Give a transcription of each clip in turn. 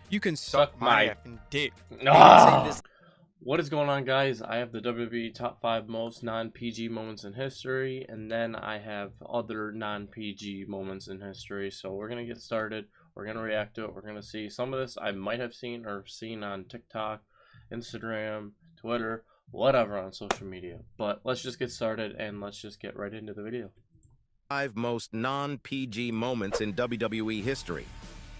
You can suck my effing dick. What is going on, guys? I have the WWE top 5 most non-PG moments in history, and then I have other non-PG moments in history. So we're going to get started. We're going to react to it. We're going to see some of this I might have seen or seen on TikTok, Instagram, Twitter, whatever on social media. But let's just get started and let's just get right into the video. 5 most non-PG moments in WWE history.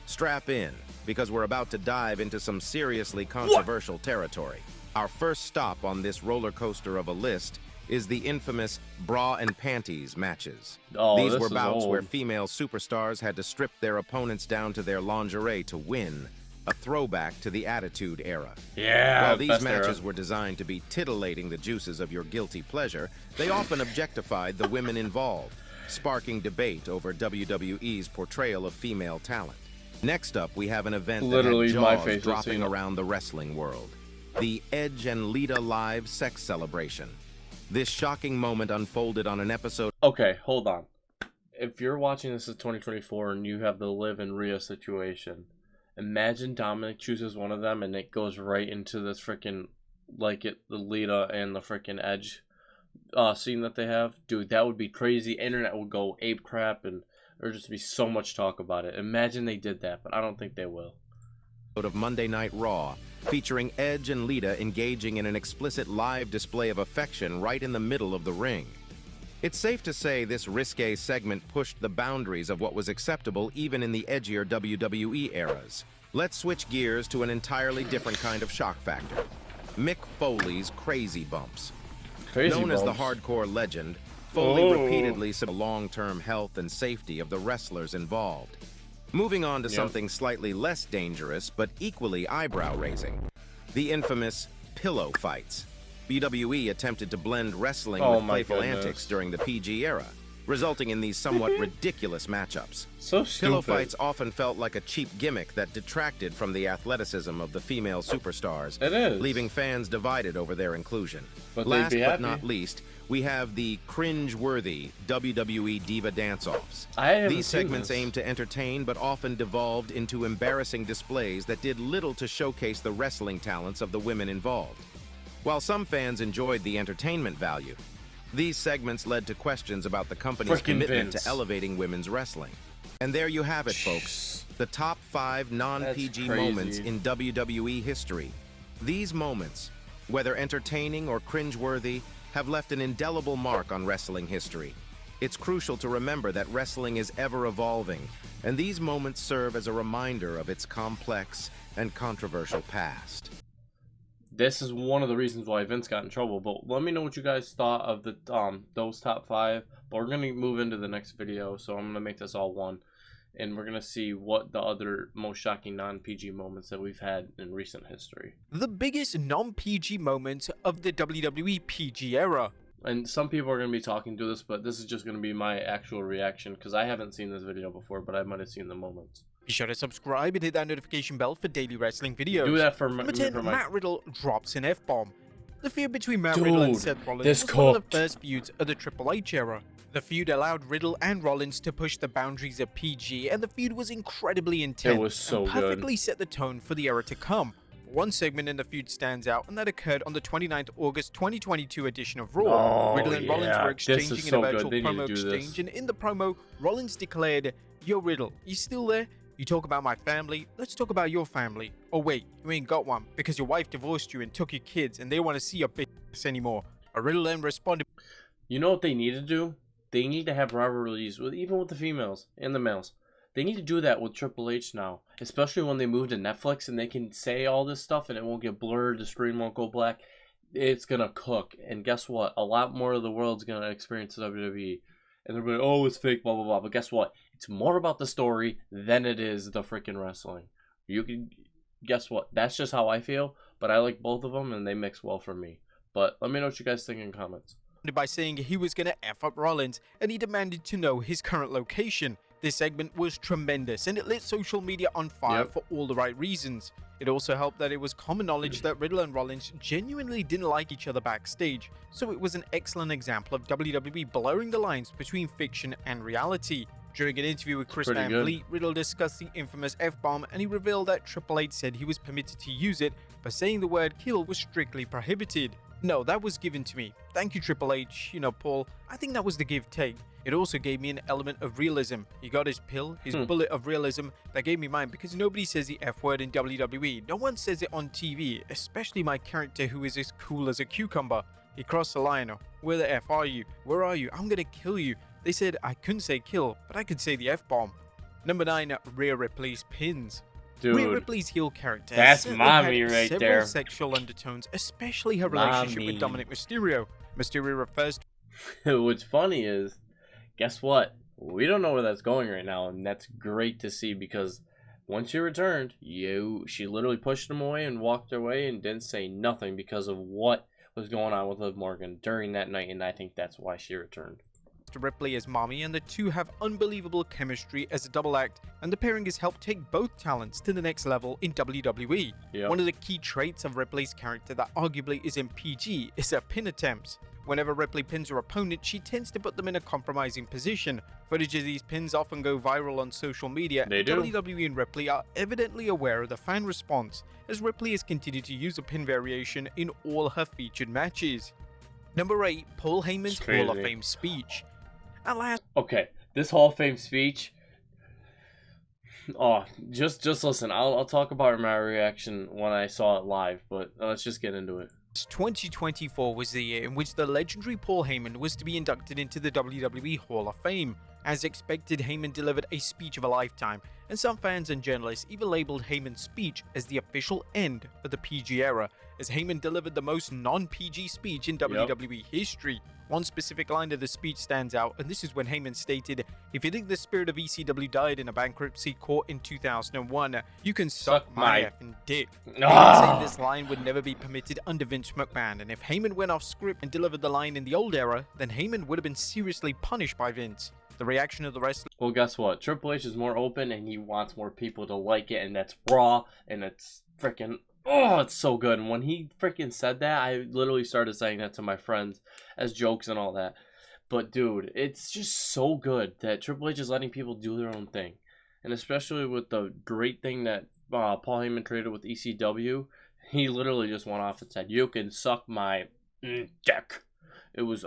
Strap in, because we're about to dive into some seriously controversial territory. Our first stop on this roller coaster of a list is the infamous bra and panties matches. These were bouts where female superstars had to strip their opponents down to their lingerie to win, a throwback to the Attitude Era. While these matches were designed to be titillating the juices of your guilty pleasure, they often objectified the women involved, sparking debate over WWE's portrayal of female talent. Next up, we have an event that had jaws dropping around the wrestling world. The Edge and Lita Live sex celebration. This shocking moment unfolded on an episode... Okay, hold on. If you're watching this in 2024 and you have the Liv and Rhea situation, imagine Dominic chooses one of them and it goes right into this freaking, the Lita and the freaking Edge scene that they have. Dude, that would be crazy. Internet would go ape crap and there'd just be so much talk about it. Imagine they did that, but I don't think they will. Of Monday Night Raw, featuring Edge and Lita engaging in an explicit live display of affection right in the middle of the ring. It's safe to say this risque segment pushed the boundaries of what was acceptable even in the edgier WWE eras. Let's switch gears to an entirely different kind of shock factor. Mick Foley's crazy bumps. Known as the hardcore legend, Foley repeatedly said the long-term health and safety of the wrestlers involved. Moving on to something slightly less dangerous, but equally eyebrow-raising. The infamous pillow fights. WWE attempted to blend wrestling with playful antics during the PG era, resulting in these somewhat ridiculous matchups. So stupid. Pillow fights often felt like a cheap gimmick that detracted from the athleticism of the female superstars, leaving fans divided over their inclusion. Last but not least, we have the cringe-worthy WWE Diva dance-offs. These segments aimed to entertain but often devolved into embarrassing displays that did little to showcase the wrestling talents of the women involved. While some fans enjoyed the entertainment value, these segments led to questions about the company's commitment to elevating women's wrestling. And there you have it, folks. The top 5 non-PG moments in WWE history. These moments, whether entertaining or cringe-worthy, have left an indelible mark on wrestling history. It's crucial to remember that wrestling is ever evolving, and these moments serve as a reminder of its complex and controversial past. This is one of the reasons why Vince got in trouble, but let me know what you guys thought of the those top 5. But we're going to move into the next video, so I'm going to make this all one. And we're going to see what the other most shocking non-PG moments that we've had in recent history. The biggest non-PG moments of the WWE PG era. And some people are going to be talking to this, but this is just going to be my actual reaction, because I haven't seen this video before, but I might have seen the moments. Be sure to subscribe and hit that notification bell for daily wrestling videos. Do that for Number 10, Matt Riddle drops an F-bomb. The feud between Matt Riddle and Seth Rollins was one of the first feuds of the Triple H era. The feud allowed Riddle and Rollins to push the boundaries of PG, and the feud was incredibly intense. It was so and perfectly set the tone for the era to come. One segment in the feud stands out, and that occurred on the 29th August 2022 edition of Raw. Riddle and Rollins were exchanging in a virtual promo exchange, and in the promo, Rollins declared, "Yo Riddle, you still there? You talk about my family, let's talk about your family. Oh wait, you ain't got one, because your wife divorced you and took your kids, and they want to see your bitch ass anymore." Riddle then responded, "You know what they need to do? They need to have rivalries even with the females and the males. They need to do that with Triple H now, especially when they move to Netflix and they can say all this stuff and it won't get blurred, the screen won't go black. It's going to cook. And guess what? A lot more of the world's going to experience WWE. And they're like, oh, it's fake, blah, blah, blah. But guess what? It's more about the story than it is the freaking wrestling. You can, guess what? That's just how I feel. But I like both of them and they mix well for me. But let me know what you guys think in comments. By saying he was going to F up Rollins, and he demanded to know his current location. This segment was tremendous, and it lit social media on fire for all the right reasons. It also helped that it was common knowledge that Riddle and Rollins genuinely didn't like each other backstage, so it was an excellent example of WWE blurring the lines between fiction and reality. During an interview with Chris Van Vliet, Riddle discussed the infamous F-bomb, and he revealed that Triple H said he was permitted to use it, but saying the word kill was strictly prohibited. No, that was given to me. Thank you, Triple H. You know, Paul, I think that was the give-take. It also gave me an element of realism. He got his pill, his bullet of realism, that gave me mine, because nobody says the F word in WWE. No one says it on TV, especially my character who is as cool as a cucumber. He crossed the line. Where the F are you? Where are you? I'm gonna kill you. They said I couldn't say kill, but I could say the F-bomb. Number 9, Rhea Ripley's pins. Dude, Rhea Ripley's heel character that's mommy had right several there. Sexual undertones, especially her relationship with Dominic Mysterio. Mysterio refers to... What's funny is, guess what? We don't know where that's going right now, and that's great to see, because once she returned, she literally pushed him away and walked away and didn't say nothing because of what was going on with Liv Morgan during that night, and I think that's why she returned. Ripley as mommy, and the two have unbelievable chemistry as a double act, and the pairing has helped take both talents to the next level in WWE. Yep. One of the key traits of Ripley's character that arguably is in PG is her pin attempts. Whenever Ripley pins her opponent, she tends to put them in a compromising position. Footage of these pins often go viral on social media, and WWE and Ripley are evidently aware of the fan response, as Ripley has continued to use a pin variation in all her featured matches. Number 8, Paul Heyman's Hall of Fame speech. At last. Okay, this Hall of Fame speech. Oh, just listen. I'll talk about my reaction when I saw it live, but let's just get into it. 2024 was the year in which the legendary Paul Heyman was to be inducted into the WWE Hall of Fame. As expected, Heyman delivered a speech of a lifetime, and some fans and journalists even labeled Heyman's speech as the official end of the PG era, as Heyman delivered the most non-PG speech in WWE history. One specific line of the speech stands out, and this is when Heyman stated, "If you think the spirit of ECW died in a bankruptcy court in 2001, you can suck my effing dick." Heyman said this line would never be permitted under Vince McMahon, and if Heyman went off script and delivered the line in the old era, then Heyman would have been seriously punished by Vince. The reaction of the wrestler. Well, guess what? Triple H is more open, and he wants more people to like it, and that's raw, and it's freaking... Oh, it's so good. And when he freaking said that, I literally started saying that to my friends as jokes and all that. But, dude, it's just so good that Triple H is letting people do their own thing. And especially with the great thing that Paul Heyman traded with ECW, he literally just went off and said, "You can suck my dick." It was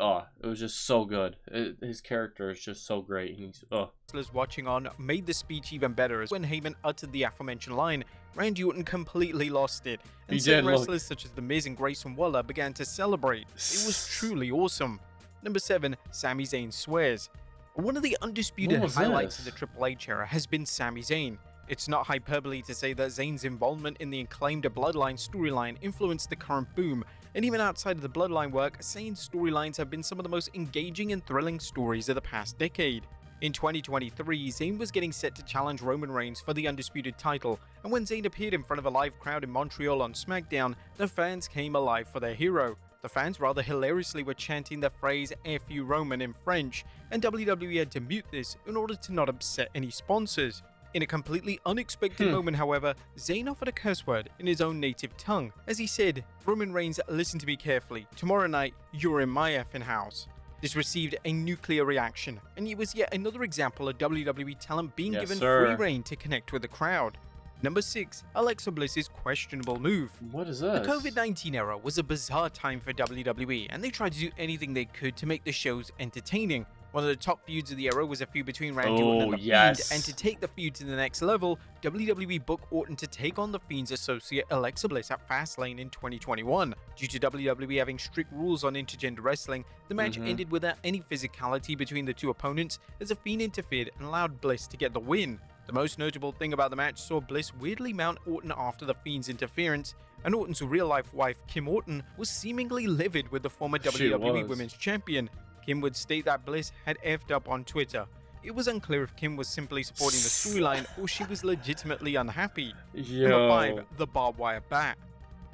just so good. His character is just so great. He's watching on made the speech even better, as when Heyman uttered the aforementioned line, Randy Orton completely lost it, and certain wrestlers such as The Miz and Grayson Waller began to celebrate. It was truly awesome. Number 7, Sami Zayn swears. One of the undisputed highlights of the Triple H era has been Sami Zayn. It's not hyperbole to say that Zayn's involvement in the acclaimed Bloodline storyline influenced the current boom, and even outside of the Bloodline work, Zayn's storylines have been some of the most engaging and thrilling stories of the past decade. In 2023, Zayn was getting set to challenge Roman Reigns for the Undisputed title, and when Zayn appeared in front of a live crowd in Montreal on SmackDown, the fans came alive for their hero. The fans rather hilariously were chanting the phrase "F you Roman" in French, and WWE had to mute this in order to not upset any sponsors. In a completely unexpected moment, however, Zayn offered a curse word in his own native tongue, as he said, "Roman Reigns, listen to me carefully. Tomorrow night, you're in my effing house." This received a nuclear reaction, and it was yet another example of WWE talent being given free reign to connect with the crowd. Number 6, Alexa Bliss's questionable move. What is this? The COVID-19 era was a bizarre time for WWE, and they tried to do anything they could to make the shows entertaining. One of the top feuds of the era was a feud between Randy Orton and The Fiend, and to take the feud to the next level, WWE booked Orton to take on The Fiend's associate Alexa Bliss at Fastlane in 2021. Due to WWE having strict rules on intergender wrestling, the match ended without any physicality between the two opponents, as The Fiend interfered and allowed Bliss to get the win. The most notable thing about the match saw Bliss weirdly mount Orton after The Fiend's interference, and Orton's real-life wife, Kim Orton, was seemingly livid with the former WWE Women's Champion. Kim would state that Bliss had effed up on Twitter. It was unclear if Kim was simply supporting the storyline or she was legitimately unhappy. Number 5, the barbed wire bat.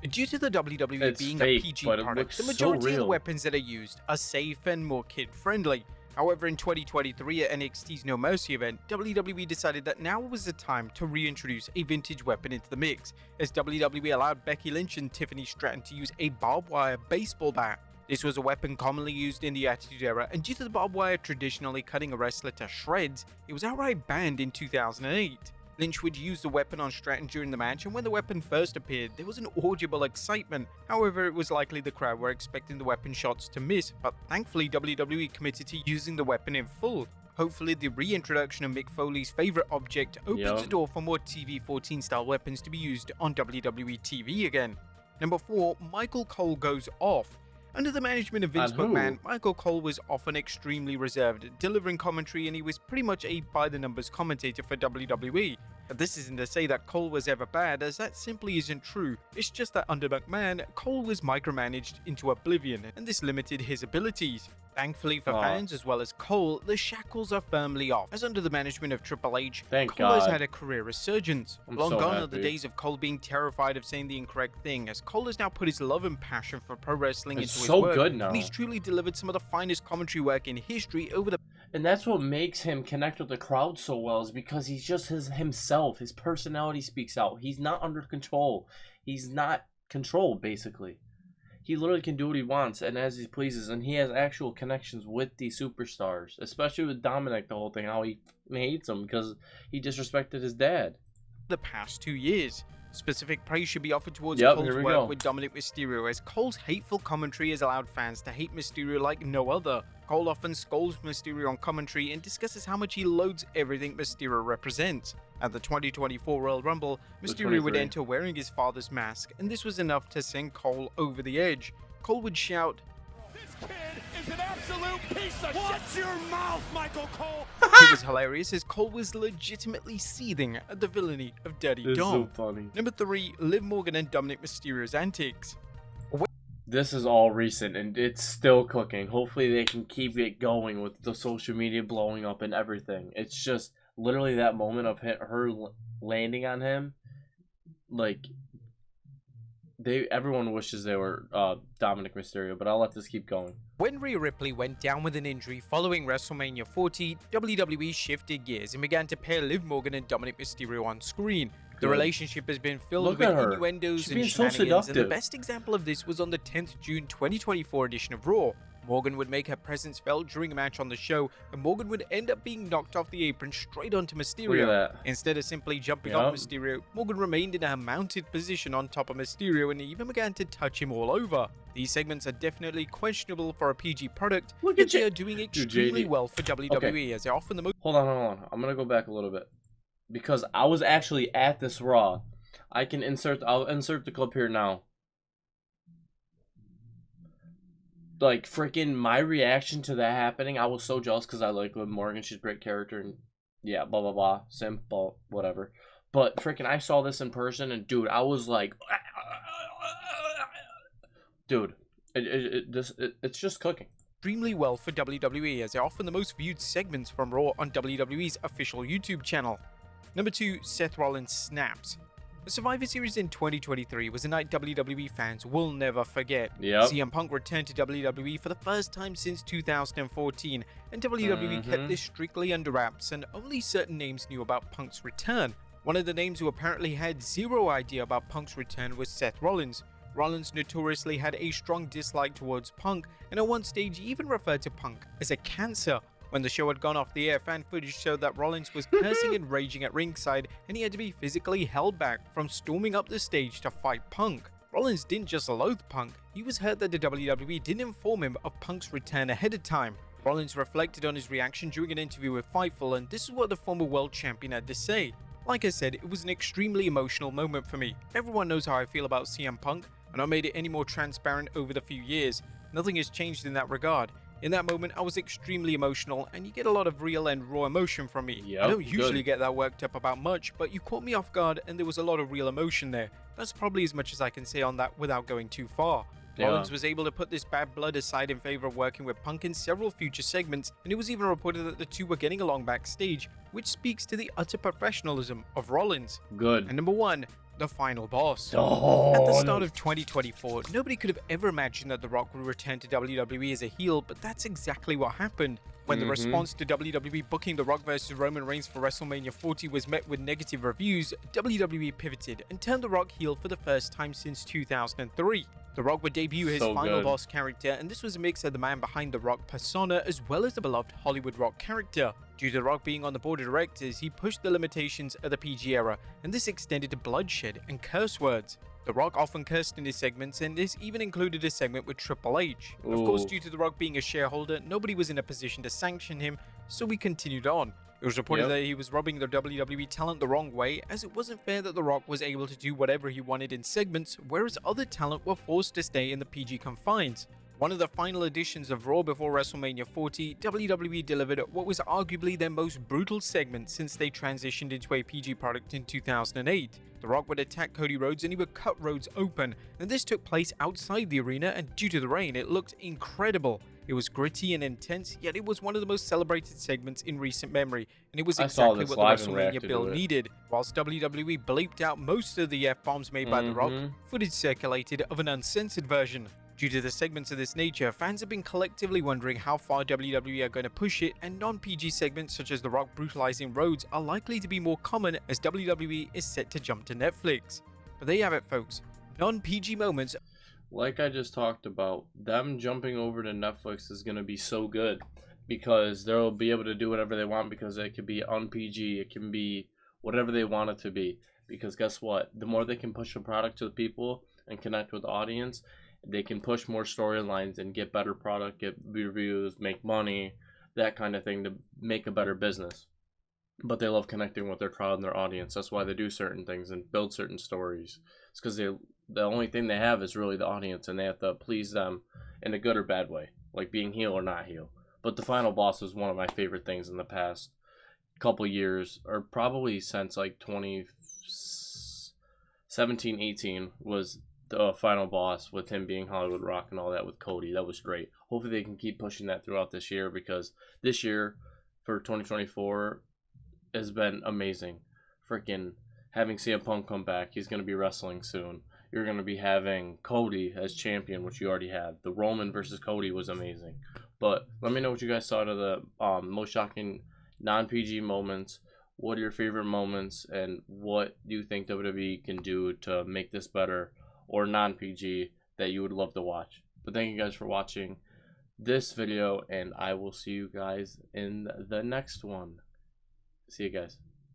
Due to the WWE being a PG product, the majority of the weapons that are used are safe and more kid-friendly. However, in 2023 at NXT's No Mercy event, WWE decided that now was the time to reintroduce a vintage weapon into the mix, as WWE allowed Becky Lynch and Tiffany Stratton to use a barbed wire baseball bat. This was a weapon commonly used in the Attitude Era, and due to the barbed wire traditionally cutting a wrestler to shreds, it was outright banned in 2008. Lynch would use the weapon on Stratton during the match, and when the weapon first appeared, there was an audible excitement. However, it was likely the crowd were expecting the weapon shots to miss, but thankfully WWE committed to using the weapon in full. Hopefully, the reintroduction of Mick Foley's favorite object opens the door for more TV-14 style weapons to be used on WWE TV again. Number 4, Michael Cole goes off. Under the management of Vince McMahon, Michael Cole was often extremely reserved, delivering commentary, and he was pretty much a by-the-numbers commentator for WWE. But this isn't to say that Cole was ever bad, as that simply isn't true. It's just that under McMahon, Cole was micromanaged into oblivion, and this limited his abilities. Thankfully for fans as well as Cole, the shackles are firmly off, as under the management of Triple H, Cole has had a career resurgence. Long gone are the days of Cole being terrified of saying the incorrect thing, as Cole has now put his love and passion for pro wrestling into his work, and he's truly delivered some of the finest commentary work in history over the... And that's what makes him connect with the crowd so well, is because he's just himself. His personality speaks out. He's not under control. He's not controlled, basically. He literally can do what he wants and as he pleases, and he has actual connections with these superstars, especially with Dominic, the whole thing, how he hates him because he disrespected his dad. The past 2 years. Specific praise should be offered towards Cole's work with Dominic Mysterio, as Cole's hateful commentary has allowed fans to hate Mysterio like no other. Cole often scolds Mysterio on commentary and discusses how much he loathes everything Mysterio represents. At the 2024 Royal Rumble, Mysterio would enter wearing his father's mask, and this was enough to send Cole over the edge. Cole would shout, "This kid is an absolute piece of shit! Watch your mouth, Michael Cole!" It was hilarious, as Cole was legitimately seething at the villainy of Dirty Dom. So funny. Number 3, Liv Morgan and Dominic Mysterio's antics. This is all recent and it's still cooking. Hopefully they can keep it going with the social media blowing up and everything. It's just literally that moment of her landing on him. Like, everyone wishes they were Dominic Mysterio, but I'll let this keep going. When Rhea Ripley went down with an injury following WrestleMania 40, WWE shifted gears and began to pair Liv Morgan and Dominic Mysterio on screen. The relationship has been filled with innuendos and shenanigans, and the best example of this was on the 10th June 2024 edition of Raw. Morgan would make her presence felt during a match on the show, and Morgan would end up being knocked off the apron straight onto Mysterio. Instead of simply jumping off Mysterio, Morgan remained in her mounted position on top of Mysterio and even began to touch him all over. These segments are definitely questionable for a PG product, but they are doing extremely well for WWE, as they're often the most... Hold on. I'm gonna go back a little bit, because I was actually at this Raw. I'll insert the clip here now. Like, freaking my reaction to that happening, I was so jealous because I like Liv Morgan. She's a great character, and yeah, blah blah blah, simple, whatever. But freaking, I saw this in person, and dude, I was like, dude, it's just cooking. Extremely well for WWE, as they're often the most viewed segments from Raw on WWE's official YouTube channel. Number 2, Seth Rollins snaps. The Survivor Series in 2023 was a night WWE fans will never forget. CM Punk returned to WWE for the first time since 2014, and WWE kept this strictly under wraps, and only certain names knew about Punk's return. One of the names who apparently had zero idea about Punk's return was Seth Rollins. Rollins notoriously had a strong dislike towards Punk, and at one stage he even referred to Punk as a cancer. When the show had gone off the air, fan footage showed that Rollins was cursing and raging at ringside, and he had to be physically held back from storming up the stage to fight Punk. Rollins didn't just loathe Punk, he was hurt that the WWE didn't inform him of Punk's return ahead of time. Rollins reflected on his reaction during an interview with Fightful, and this is what the former world champion had to say. Like I said, it was an extremely emotional moment for me. Everyone knows how I feel about CM Punk, and I made it any more transparent over the few years. Nothing has changed in that regard. In that moment, I was extremely emotional, and you get a lot of real and raw emotion from me. I don't usually get that worked up about much, but you caught me off guard, and there was a lot of real emotion there. That's probably as much as I can say on that without going too far. Rollins was able to put this bad blood aside in favor of working with Punk in several future segments, and it was even reported that the two were getting along backstage, which speaks to the utter professionalism of Rollins. And number 1, the final boss. At the start of 2024, nobody could have ever imagined that The Rock would return to WWE as a heel, but that's exactly what happened. When the response to WWE booking The Rock vs. Roman Reigns for WrestleMania 40 was met with negative reviews, WWE pivoted and turned The Rock heel for the first time since 2003. The Rock would debut his final boss character, and this was a mix of the man behind the Rock persona as well as the beloved Hollywood Rock character. Due to The Rock being on the board of directors, he pushed the limitations of the PG era, and this extended to bloodshed and curse words. The Rock often cursed in his segments, and this even included a segment with Triple H. Ooh. Of course, due to The Rock being a shareholder, nobody was in a position to sanction him, so we continued on. It was reported that he was rubbing the WWE talent the wrong way, as it wasn't fair that The Rock was able to do whatever he wanted in segments, whereas other talent were forced to stay in the PG confines. One of the final editions of Raw before WrestleMania 40, WWE delivered what was arguably their most brutal segment since they transitioned into a PG product in 2008. The Rock would attack Cody Rhodes and he would cut Rhodes open, and this took place outside the arena, and due to the rain, it looked incredible. It was gritty and intense, yet it was one of the most celebrated segments in recent memory, and it was exactly what the WrestleMania build needed. Whilst WWE bleeped out most of the F-bombs made by The Rock, footage circulated of an uncensored version. Due to the segments of this nature, fans have been collectively wondering how far WWE are going to push it, and non-PG segments such as The Rock brutalizing Rhodes are likely to be more common as WWE is set to jump to Netflix. But there you have it, folks. Non-PG moments. Like I just talked about, them jumping over to Netflix is going to be so good because they'll be able to do whatever they want because it could be un-PG, it can be whatever they want it to be. Because guess what? The more they can push a product to the people and connect with the audience, they can push more storylines and get better product, get reviews, make money, that kind of thing to make a better business. But they love connecting with their crowd and their audience. That's why they do certain things and build certain stories. It's because the only thing they have is really the audience, and they have to please them in a good or bad way, like being heel or not heel. But the final boss is one of my favorite things in the past couple years, or probably since like 2017, 18 was the final boss with him being Hollywood Rock and all that with Cody. That was great. Hopefully they can keep pushing that throughout this year because this year for 2024 has been amazing. Freaking having CM Punk come back. He's going to be wrestling soon. You're going to be having Cody as champion, which you already had. The Roman versus Cody was amazing. But let me know what you guys thought of the most shocking non-PG moments. What are your favorite moments, and what do you think WWE can do to make this better or non-PG that you would love to watch? But thank you guys for watching this video, and I will see you guys in the next one. See you guys.